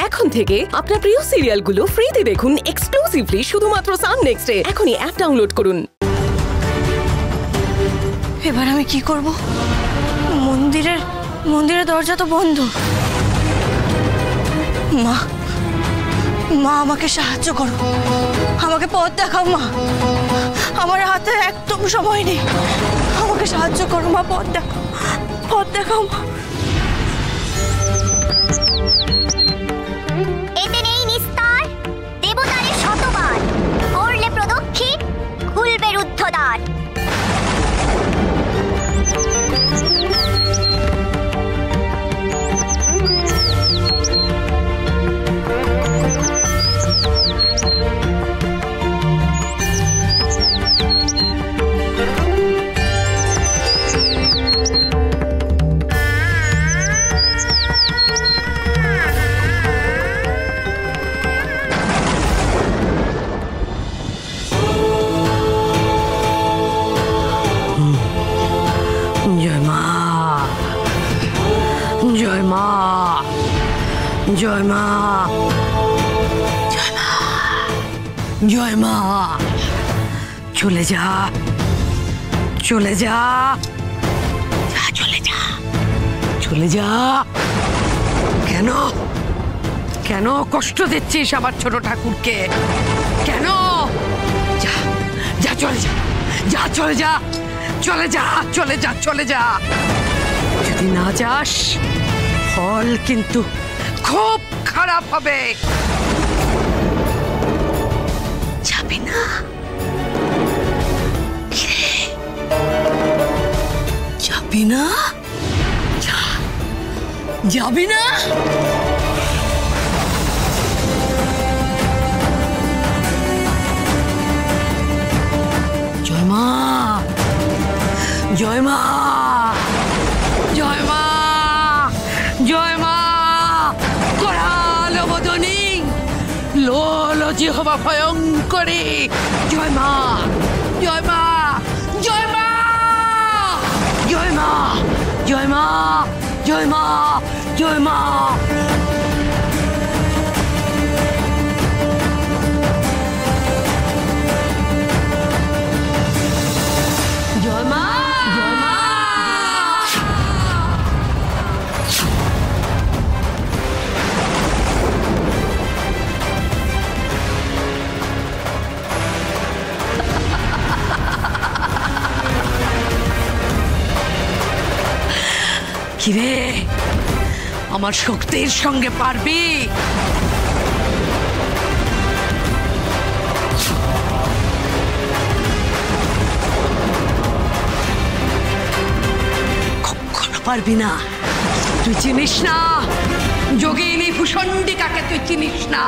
এখন থেকে আপনার প্রিয় সিরিয়ালগুলো ফ্রিতে দেখুন এক্সক্লুসিভলি শুধুমাত্র সান নেক্সটে। এখনই অ্যাপ ডাউনলোড করুন। এবার আমি কি করব? মন্দিরের দরজা তো বন্ধ। মা, আমাকে সাহায্য করো, আমাকে পথ দেখাও মা। আমার হাতে একদম সময় নেই, আমাকে সাহায্য করো মা, পথ দেখাও মা। এতে নেই নিস্তার, দেবতারে শতবার করলে প্রদক্ষিণ, খুলবে রুদ্ধদ্বার। জয় মা, জয় মা। চলে যা, চলে যা, চলে যা, চলে যা। কেন কেন কষ্ট দিচ্ছিস আমার ছোট ঠাকুরকে? কেন? যা যা, চলে যা, যা, চলে যা, চলে যা, চলে যা, চলে যা। যদি না যাস ফল কিন্তু খুব খারাপ হবে। যাবি না? যাবি না? যাবি না? জয় মা, জয় মা, জয় মা, জয় মা। করালবদনী লোল জিহ্বা ভয়ঙ্করী। জয় মা, জয় মা, জয় মা, জয় মা, জয় মা, জয় মা, জয় মা। জয় মা, জয় মা। কিরে, আমার শক্তির সঙ্গে পারবি? কখনো পারবি না। তুই চিনিস না যোগিনী ভূষণ্ডিকাকে, তুই চিনিস না।